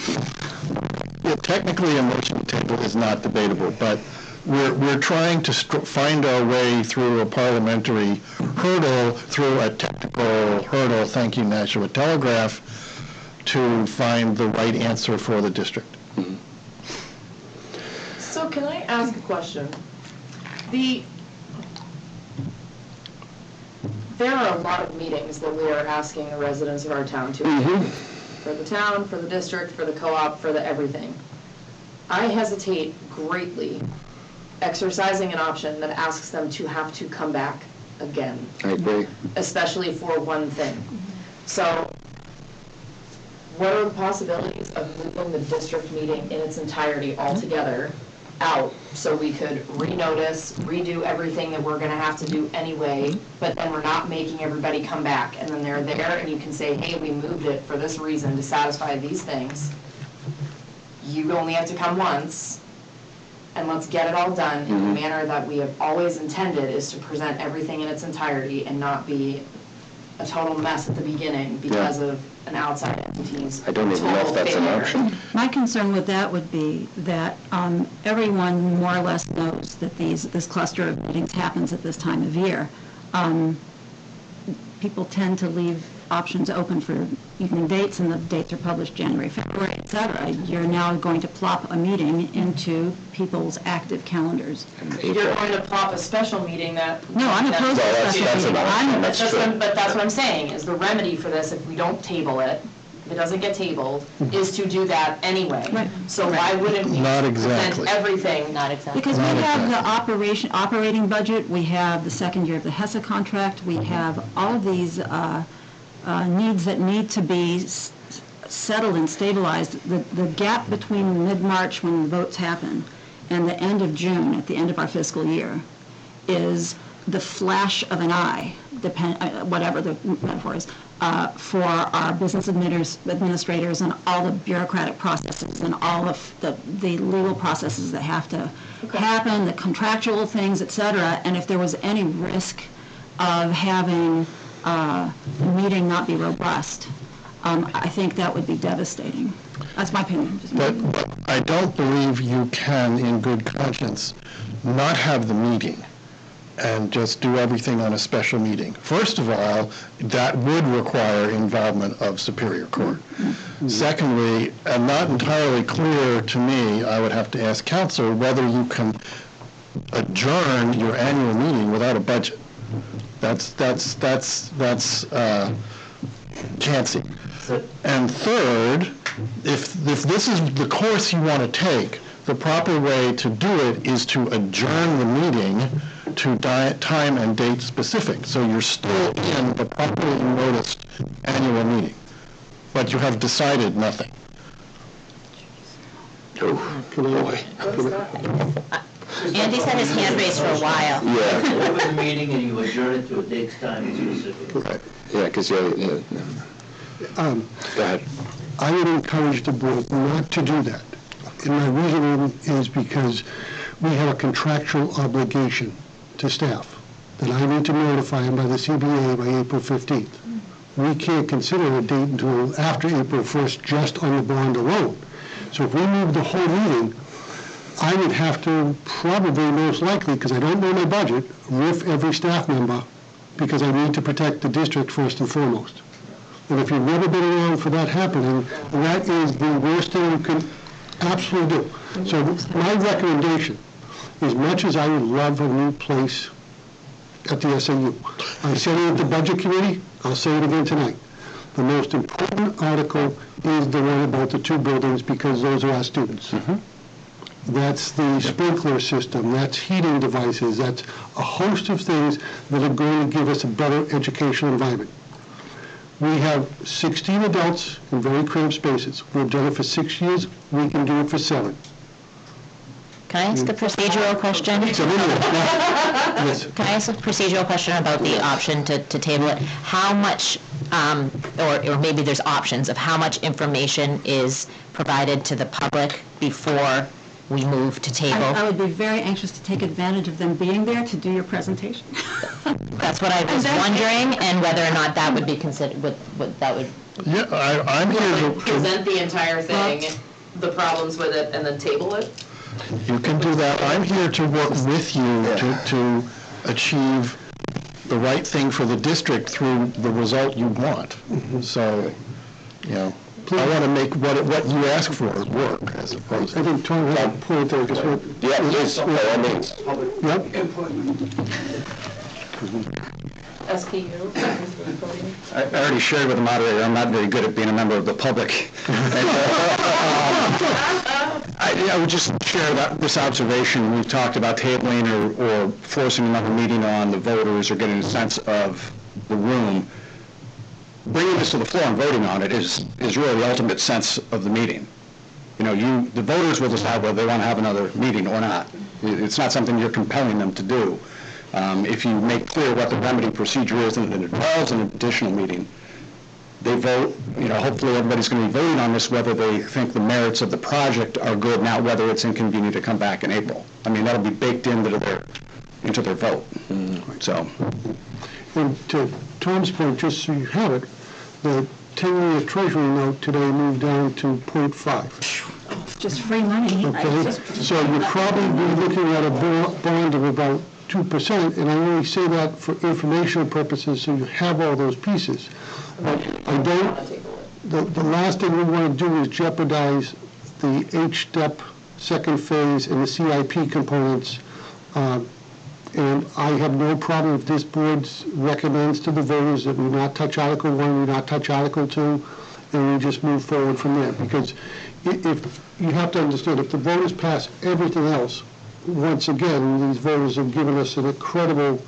Yeah, technically, a motion to table is not debatable, but we're trying to find our way through a parliamentary hurdle, through a technical hurdle, thank you, Nashua Telegraph, to find the right answer for the district. So can I ask a question? There are a lot of meetings that we are asking the residents of our town to attend. For the town, for the district, for the co-op, for the everything. I hesitate greatly exercising an option that asks them to have to come back again, I agree. especially for one thing. So what are the possibilities of moving the district meeting in its entirety altogether out so we could renotice, redo everything that we're going to have to do anyway, but then we're not making everybody come back, and then they're there and you can say, hey, we moved it for this reason to satisfy these things. You only have to come once, and let's get it all done in the manner that we have always intended, is to present everything in its entirety and not be a total mess at the beginning because of an outside entity's I don't even know if total that's an failure. option. My concern with that would be that everyone more or less knows that this cluster of meetings happens at this time of year. People tend to leave options open for evening dates, and the dates are published January, February, et cetera. You're now going to plop a meeting into people's active calendars. You're going to plop a special meeting that... No, I'm opposed to Well, special that's meeting. an option. That's true. But that's what I'm saying, is the remedy for this, if we don't table it, if it doesn't get tabled, is to do that anyway. Right. So why wouldn't we Not present exactly. everything? Not exactly. Because we Not have exactly. the operating budget, we have the second year of the HESA contract, we have all of these needs that need to be settled and stabilized. The gap between mid-March, when the votes happen, and the end of June, at the end of our fiscal year, is the flash of an eye, whatever the metaphor is, for our business administrators and all the bureaucratic processes and all of the legal processes that have to happen, the contractual things, et cetera. And if there was any risk of having the meeting not be robust, I think that would be devastating. That's my opinion. But I don't believe you can, in good conscience, not have the meeting and just do everything on a special meeting. First of all, that would require involvement of Superior Court. Secondly, and not entirely clear to me, I would have to ask counsel whether you can adjourn your annual meeting without a budget. That's chancy. And third, if this is the course you want to take, the proper way to do it is to adjourn the meeting to time and date specific. So you're still in the properly noticed annual meeting, but you have decided nothing. Andy's had his hand raised for a while. Yeah, You open the meeting and you adjourn it to a date, time, and specific. yeah, because go ahead. I would encourage the board not to do that. And my reasoning is because we have a contractual obligation to staff that I need to notify them by the CBA by April 15th. We can't consider a date until after April 1st just on the bond alone. So if we move the whole meeting, I would have to probably, most likely, because I don't know my budget, RIF every staff member because I need to protect the district first and foremost. And if you've never been around for that happening, that is the worst thing you can absolutely do. So my recommendation, as much as I would love a new place at the SAU, I said it at the budget committee, I'll say it again tonight. The most important article is the one about the two buildings because those are our students. That's the sprinkler system, that's heating devices, that's a host of things that are going to give us a better educational environment. We have 16 adults in very cramped spaces. We've done it for 6 years, we can do it for 7. Can I ask a procedural question? Yes. Can I ask a procedural question about the option to table it? How much, or maybe there's options of how much information is provided to the public before we move to table? I would be very anxious to take advantage of them being there to do your presentation. That's what I was wondering, and whether or not that would be considered, what that would... Yeah, I'm here to... Present the entire thing, the problems with it, and then table it? You can do that. I'm here to work with you to achieve the right thing for the district through the result you want. So, you know, I want to make what you ask for work, as opposed to... I think Tom had a point there, because what... Yeah, please, by all means. Yep. SPU? I already shared with the moderator, I'm not very good at being a member of the public. I would just share this observation. We've talked about tabling or forcing another meeting on the voters or getting a sense of the room. Bringing this to the floor and voting on it is really the ultimate sense of the meeting. You know, the voters will decide whether they want to have another meeting or not. It's not something you're compelling them to do. If you make clear what the remedy procedure is and it involves an additional meeting, they vote, you know, hopefully everybody's going to be voting on this whether they think the merits of the project are good, not whether it's inconvenient to come back in April. I mean, that'll be baked into their vote. So. And to Tom's point, just so you have it, the 10-year Treasury note today moved down to 0.5. It's just free money. Okay, so you'd probably be looking at a bond of about 2%, and I only say that for informational purposes, so you have all those pieces. But I don't, the last thing we want to do is jeopardize the HDEP second phase and the CIP components. And I have no problem if this board recommends to the voters that we not touch Article 1, we not touch Article 2, and we just move forward from there. Because if you have to understand, if the voters pass everything else, once again, these voters have given us an incredible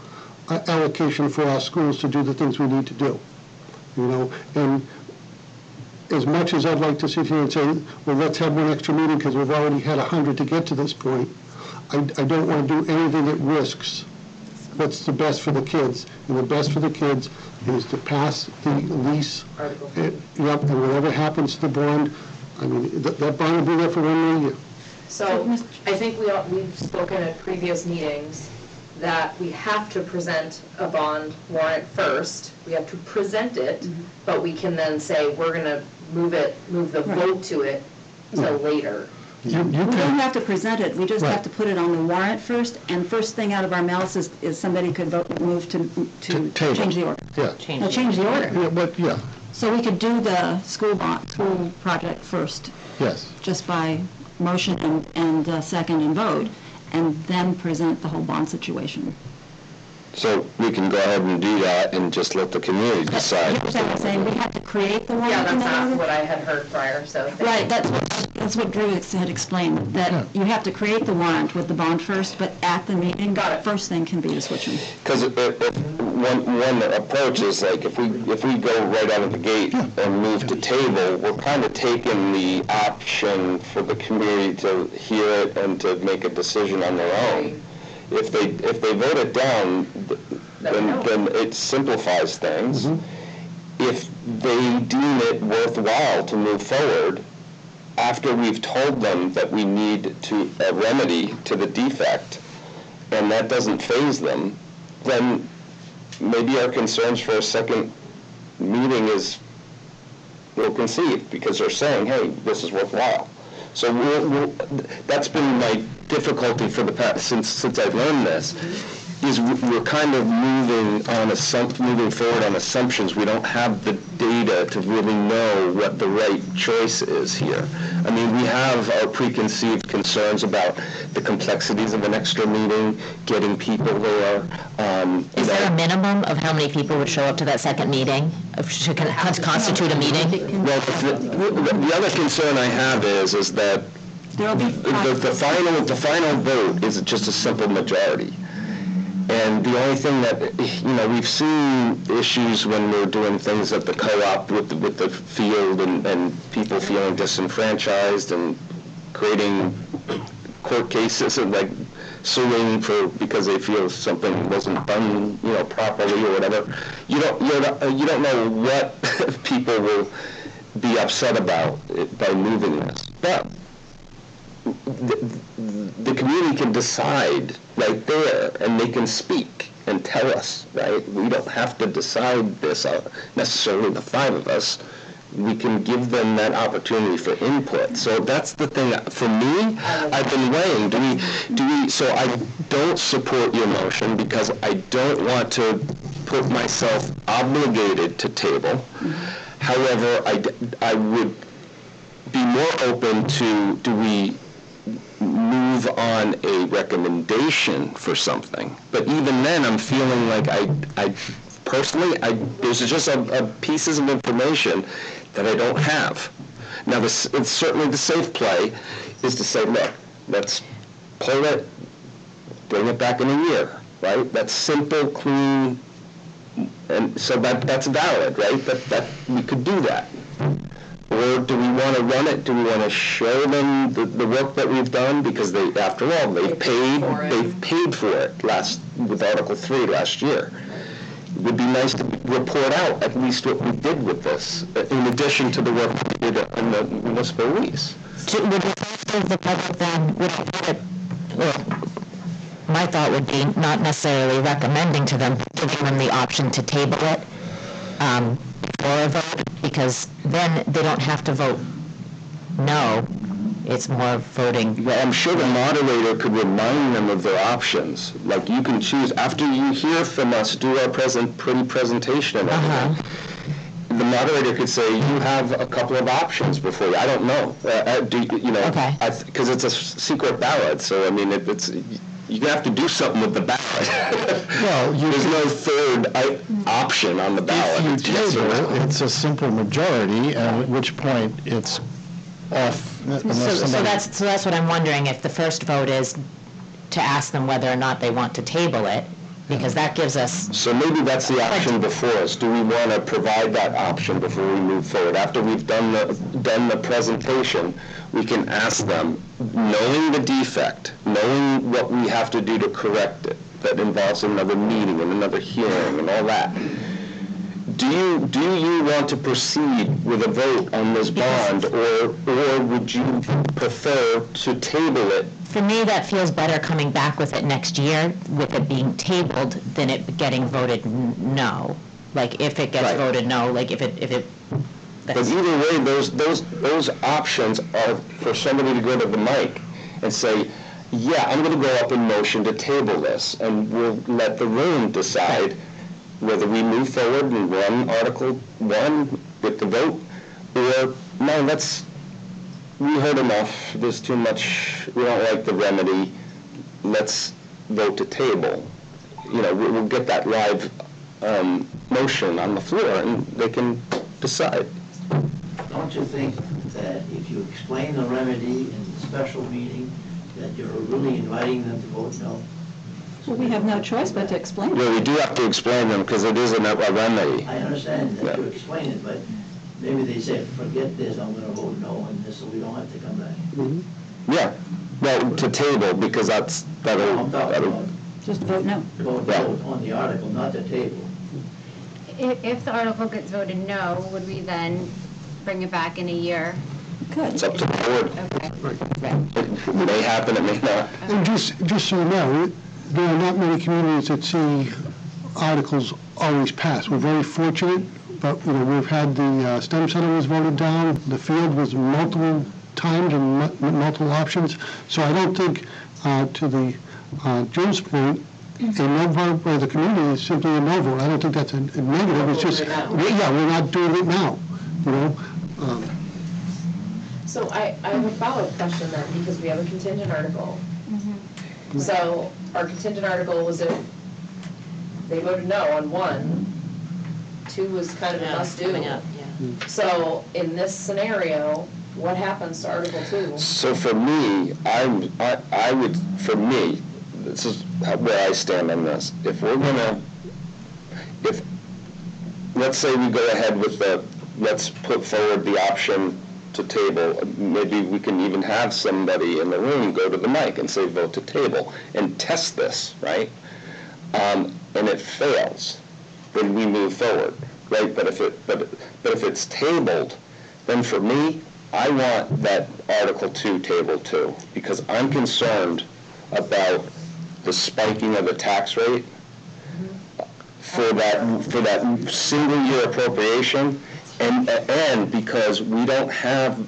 allocation for our schools to do the things we need to do. You know, and as much as I'd like to sit here and say, well, let's have one extra meeting because we've already had 100 to get to this point, I don't want to do anything that risks what's the best for the kids. And the best for the kids is to pass the lease. Article. Yep, and whatever happens to the bond, I mean, that bond will be there for 1 more year. So I think we've spoken at previous meetings that we have to present a bond warrant first. We have to present it, but we can then say, we're going to move the vote to it till later. You We don't can, have to present it, we just have to put it on the warrant first, and first thing out of our mouths is somebody could move to table. change the order. yeah. No, change the order. Yeah, but, yeah, So we could do the school project first, yes. just by motion and second and vote, and then present the whole bond situation. So we can go ahead and do that and just let the community decide. You understand what I'm saying? We had to create the warrant. Yeah, in that's that not order? what I had heard prior, so. thank you. Right, that's what Drew had explained, that you have to create the warrant with the bond first, but at the meeting, Got it. first thing can be to switch them. Because one approach is like, if we go right out of the gate and move to table, we're kind of taking the option for the community to hear it and to make a decision on their own. If they vote it down, then it simplifies things. If they deem it worthwhile to move forward, after we've told them that we need a remedy to the defect, and that doesn't faze them, then maybe our concerns for a second meeting is ill-conceived, because they're saying, hey, this is worthwhile. So that's been my difficulty for the past, since I've learned this, is we're kind of moving forward on assumptions. We don't have the data to really know what the right choice is here. I mean, we have our preconceived concerns about the complexities of an extra meeting, getting people there. Is there a minimum of how many people would show up to that second meeting to constitute a meeting? Well, the other concern I have is that There'll be the final vote is just a simple majority. And the only thing that, we've seen issues when we're doing things at the co-op with the field and people feeling disenfranchised and creating court cases and like suing because they feel something wasn't done, properly or whatever. You don't know what people will be upset about by moving this. But the community can decide right there, and they can speak and tell us, right? We don't have to decide this necessarily, the five of us. We can give them that opportunity for input. So that's the thing. For me, I've been weighing, so I don't support your motion because I don't want to put myself obligated to table. However, I would be more open to, do we move on a recommendation for something? But even then, I'm feeling like I personally, there's just a pieces of information that I don't have. Now, it's certainly the safe play is to say, look, let's pull it, bring it back in a year, right? That's simple, clean, and so that's valid, right? That we could do that. Or do we want to run it? Do we want to show them the work that we've done? Because after all, they've paid for it with Article 3 last year. It would be nice to report out at least what we did with this, in addition to the work we did in the municipal lease. Would the rest of the public then, my thought would be not necessarily recommending to them, but giving them the option to table it before a vote, because then they don't have to vote no. It's more voting. Well, I'm sure the moderator could remind them of their options. Like, you can choose, after you hear from us, do our pretty presentation and everything. The moderator could say, you have a couple of options before you. I don't know. Okay. Because it's a secret ballot, so I mean, you have to do something with the ballot. Well, there's no third option on the ballot. If you table, it's a simple majority, and at which point it's off. So that's what I'm wondering, if the first vote is to ask them whether or not they want to table it, because that gives us... So maybe that's the option before us. Do we want to provide that option before we move forward? After we've done the presentation, we can ask them, knowing the defect, knowing what we have to do to correct it, that involves another meeting and another hearing and all that. Do you want to proceed with a vote on this bond, or would you prefer to table it? For me, that feels better coming back with it next year, with it being tabled, than it getting voted no. Like, if it gets Right. voted no, like, if it, But that's, either way, those options are for somebody to go to the mic and say, yeah, I'm going to go up in motion to table this, and we'll let the room decide whether we move forward and run Article 1 with the vote, or, no, we heard enough, there's too much, we don't like the remedy, let's vote to table. You know, we'll get that live motion on the floor, and they can decide. Don't you think that if you explain the remedy in the special meeting, that you're really inviting them to vote no? Well, we have no choice but to explain it. Well, we do have to explain them, because it is a remedy. I understand that you explain it, but maybe they say, forget this, I'm gonna vote no, and this, so we don't have to come back. Yeah, well, to table, because I'm talking about Just vote no. vote on the article, not the table. If the article gets voted no, would we then bring it back in a year? Good. it's up to the board. Okay. It may happen, it may not. And just so you know, there are not many communities that see articles always pass. We're very fortunate, but, you know, we've had the STEM Center was voted down, the field was multiple times and multiple options. So I don't think, to the Jim's point, a no vote by the community is simply a no vote. I don't think that's a negative, it's just, we're not doing it now, you know? So I have a follow-up question then, because we have a contingent article. So our contingent article was if they voted no on 1, 2 was kind of a must-do. So in this scenario, what happens to Article 2? So for me, I would, for me, this is where I stand on this. If let's say we go ahead with let's put forward the option to table, maybe we can even have somebody in the room go to the mic and say vote to table and test this, right? And it fails, then we move forward, right? But if it's tabled, then for me, I want that Article 2 tabled too, because I'm concerned about the spiking of the tax rate for that single year appropriation, and because we don't have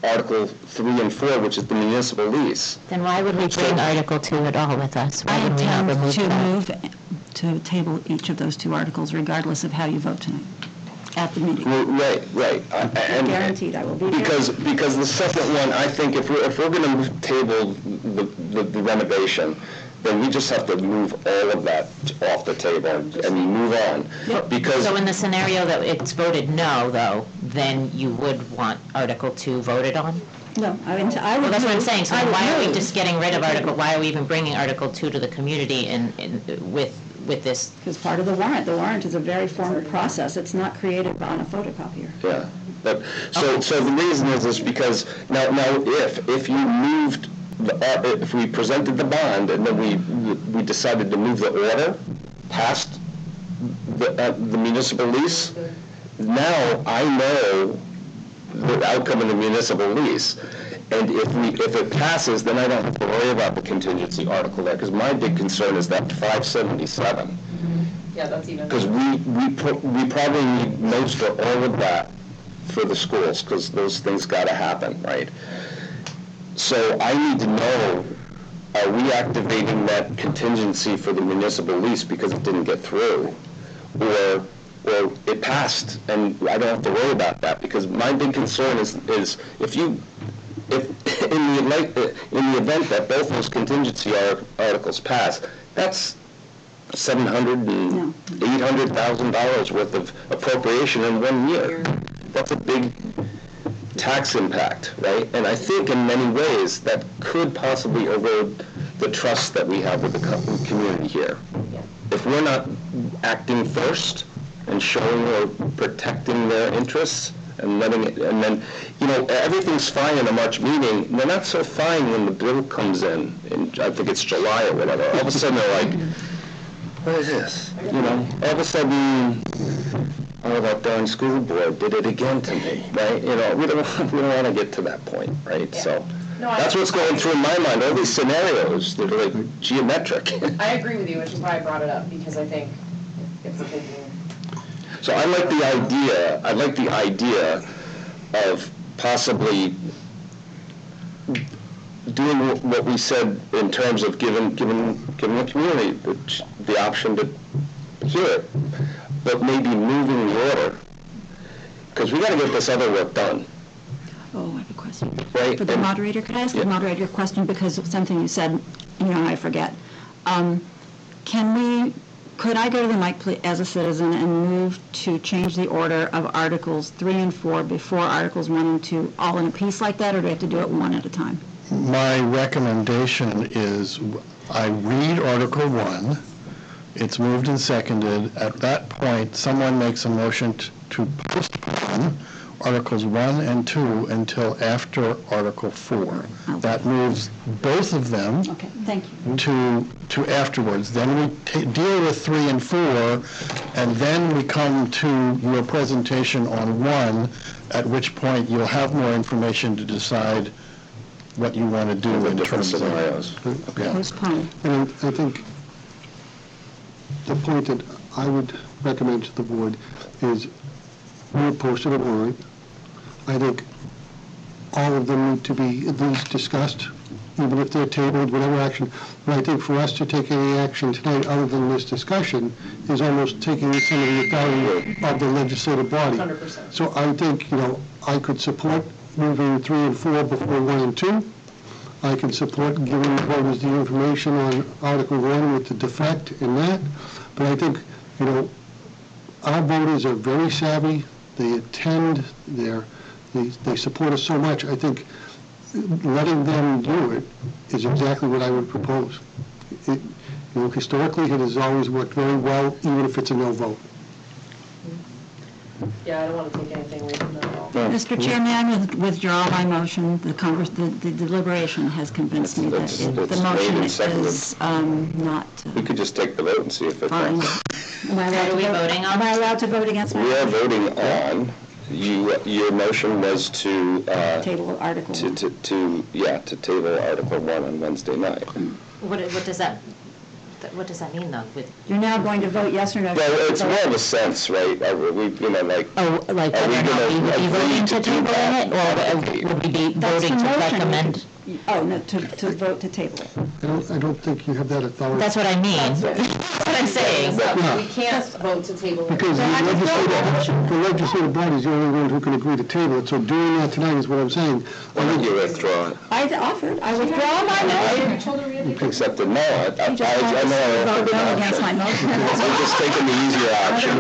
Article 3 and 4, which is the municipal lease. then why would we bring Article 2 at all with us? Why I would we not intend remove to that? move to table each of those 2 articles regardless of how you vote tonight at the meeting. Well, right. Guaranteed, I will be there. Because the second one, I think if we're going to table the renovation, then we just have to move all of that off the table and move on. Because So in the scenario that it's voted no, though, then you would want Article 2 voted on? No, I would Well, that's what I'm move- saying, so I then would why are we move. just getting rid of why are we even bringing Article 2 to the community with this? Because part of the warrant is a very formal process. It's not created on a photocopier. yeah, but so the reason is because now if you moved if we presented the bond and then we decided to move the order past the municipal lease, now I know the outcome of the municipal lease. And if it passes, then I don't have to worry about the contingency article there, because my big concern is that 577. Yeah, that's even. Because we probably need most or all of that for the schools, because those things got to happen, right? So I need to know, are we activating that contingency for the municipal lease because it didn't get through? Or it passed, and I don't have to worry about that, because my big concern is if in the event that both those contingency articles pass, that's $700,000 and $800,000 worth of appropriation in 1 year. That's a big tax impact, right? And I think in many ways that could possibly erode the trust that we have with the community here. If we're not acting first and showing or protecting their interests, and letting it, and then, everything's fine in a March meeting, they're not so fine when the bill comes in I think it's July or whatever. All of a sudden they're like, what is this? All of a sudden, oh, that darn school board did it again to me, right? We don't want to get to that point, right? Yeah. So No, that's what's going through my mind, all these scenarios, they're like geometric. I agree with you, which is why I brought it up, because I think if we're taking. So I like the idea of possibly doing what we said in terms of giving the community the option to hear it, but maybe moving the order, because we got to get this other work done. Oh, I have a question. Right, For the and- moderator, could I ask the moderator a question, because of something you said, I forget. Could I go to the mic as a citizen and move to change the order of Articles 3 and 4 before Articles 1 and 2, all in a piece like that, or do I have to do it one at a time? My recommendation is I read Article 1, it's moved and seconded. At that point, someone makes a motion to postpone Articles 1 and 2 until after Article 4. That moves both of them Okay, thank you. to afterwards. Then we deal with 3 and 4, and then we come to your presentation on 1, at which point you'll have more information to decide what you want to do The in different terms of scenarios. Yeah. Postpone. And I think the point that I would recommend to the board is we would post a warrant. I think all of them need to be at least discussed, even if they're tabled, whatever action. But I think for us to take any action tonight other than this discussion is almost taking some of the authority of the legislative body. 100%. So I think, I could support moving 3 and 4 before 1 and 2. I can support giving the voters the information on Article 1 with the defect in that. But I think, our voters are very savvy. They attend, they support us so much. I think letting them do it is exactly what I would propose. Historically, it has always worked very well, even if it's a no vote. Yeah, I don't want to take anything away from that at all. Mr. Chair, may I withdraw my motion? The deliberation has convinced me that It's the made motion and seconded. is not We could just take the vote and see if it fine. passes. Am I allowed to What are we vote- voting on? Am I allowed to vote against my We are motion? voting on, your motion was to, Table Article 1. to table Article 1 on Wednesday night. What does that mean, though? You're now going to vote yes or no? Well, it's more of a sense, right? We, like, Oh, like Are we whether or not gonna we would be agree voting to to do table that? it, or would we be That's the voting to motion. recommend? Oh, no, to vote to table it. I don't think you have that authority. That's what I mean. That's what I'm saying. Yeah. We can't vote to table it. Because the legislative body is the only one who can agree to table it, so doing that tonight is what I'm saying. why don't you withdraw it? I withdraw my motion. Accepted, no, I You just know I have to offered vote no an against my option. motion. We're just taking the easier option.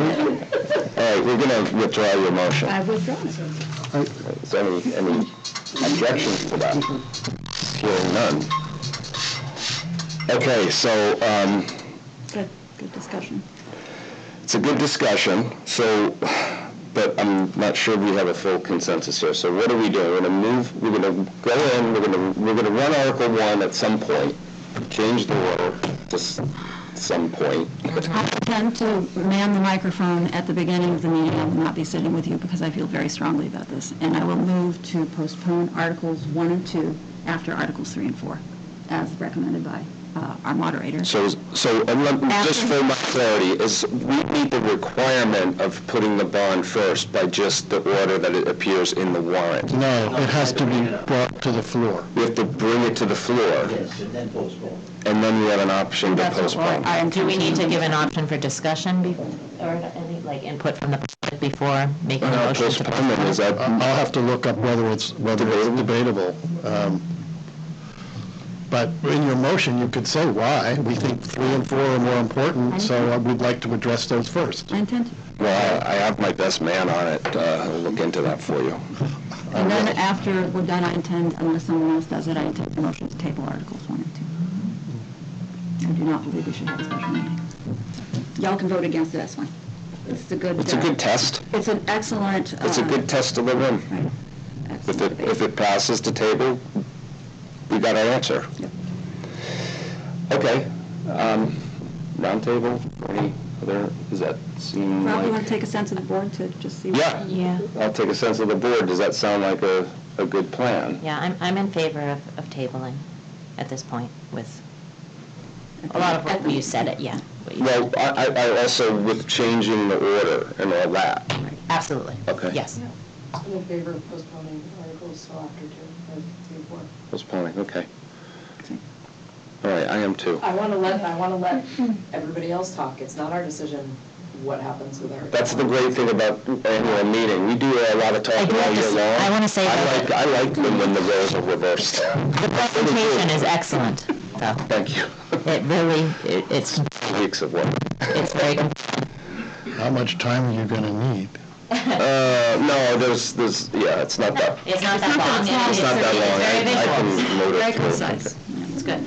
All right, we're going to withdraw your motion. I've withdrawn it. Is there any objections to that? Hearing none. Okay, so, Good discussion. it's a good discussion, so, but I'm not sure we have a full consensus here. So what are we doing? We're going to go in, we're going to run Article 1 at some point, change the order to some point. I intend to man the microphone at the beginning of the meeting. I will not be sitting with you because I feel very strongly about this. And I will move to postpone Articles 1 and 2 after Articles 3 and 4, as recommended by our moderator. So just for my clarity, is we meet the requirement of putting the bond first by just the order that it appears in the warrant? No, it has to be brought to the floor. We have to bring it to the floor, Yes, and then postpone. and then we have an option to That's what postpone. I intend Do we to need to do. give an option for discussion or any, like, input from the public before making a No, motion to postponement, is postpone? that, I'll have to look up whether it's debatable. But in your motion, you could say why. We think 3 and 4 are more important, so we'd like to address those first. I intend to. well, I have my best man on it, I'll look into that for you. And then after we're done, I intend, unless someone else does it, I intend the motion to table Articles 1 and 2. I do not believe we should have a special meeting. Y'all can vote against it, that's fine. It's a good. It's a good test. It's an excellent. It's a good test of the room. Right. If it passes the table, we got our answer. Yep. Okay. Round table, any other, does that seem Rob, you want like? to take a sense of the board to just see? Yeah, Yeah, I'll take a sense of the board. Does that sound like a good plan? yeah, I'm in favor of tabling at this point with a lot of what you said, yeah. what you Well, said. I also, with changing the order and all that. Absolutely. Okay. Yes. I'm in favor of postponing articles till after 2, 3, 4. Postponing, okay. All right, I am too. I want to let everybody else talk. It's not our decision what happens with our. That's the great thing about annual meeting. We do a lot of I talking do all have to year s- long. I wanna say that- I like them when the roles are reversed. The presentation is excellent, though. Thank you. It really, it's Weeks of work. very, How much time are you going to need? No, there's, yeah, it's not that, it's not that long. it's not that long. It's very I visual. can load it Very through. concise. It's good.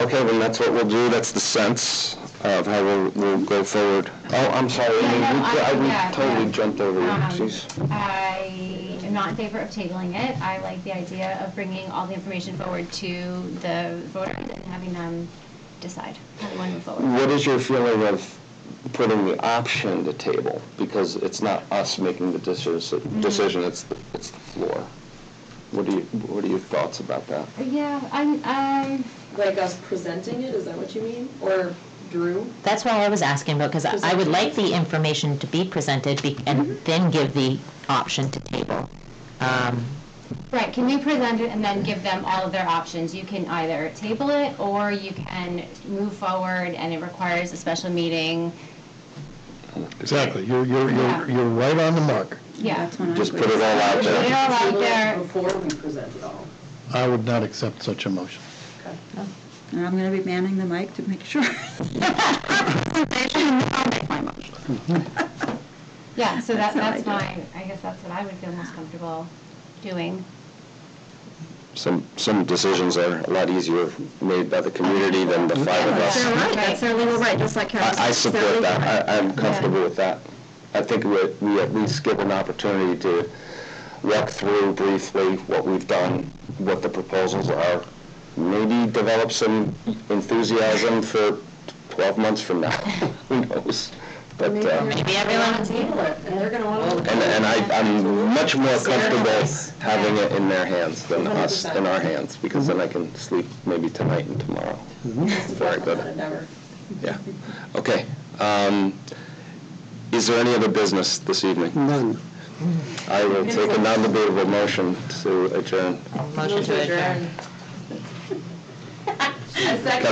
Okay, then that's what we'll do. That's the sense of how we'll go forward. Oh, I'm sorry, Amy, yeah, we totally yeah. jumped over you. Jeez. I am not in favor of tabling it. I like the idea of bringing all the information forward to the voters and having them decide how they want to move forward. What is your feeling of putting the option to table? Because it's not us making the decision, it's the floor. What are your thoughts about that? Yeah, I Like us presenting it, is that what you mean? Or Drew? That's why I was asking about, because I would like the information to be presented and then give the option to table. Right, can we present it and then give them all of their options? You can either table it, or you can move forward and it requires a special meeting. Exactly. You're right on the mark. Yeah. That's when I Just agree. put it all out Put it there. all out there. Before we present it all. I would not accept such a motion. And I'm going to be manning the mic to make sure. I'll make my motion. Yeah, so That's how I that's do it. fine. I guess that's what I would feel most comfortable doing. Some decisions are a lot easier made by the community than the five of That's us. their right, that's their legal right, just like Carol said. I It's their support legal right. that. I'm comfortable with that. I think we at least give an opportunity to walk through briefly what we've done, what the proposals are, maybe develop some enthusiasm for 12 months from now. Who knows? But, Maybe everyone will table it, and they're going to want to. and I'm much more comfortable having it in their hands than us in our hands, because then I can sleep maybe tonight and tomorrow. Very good. Yeah. Okay. Is there any other business this evening? None. I will take a non-debatable motion to adjourn. motion to adjourn. A second.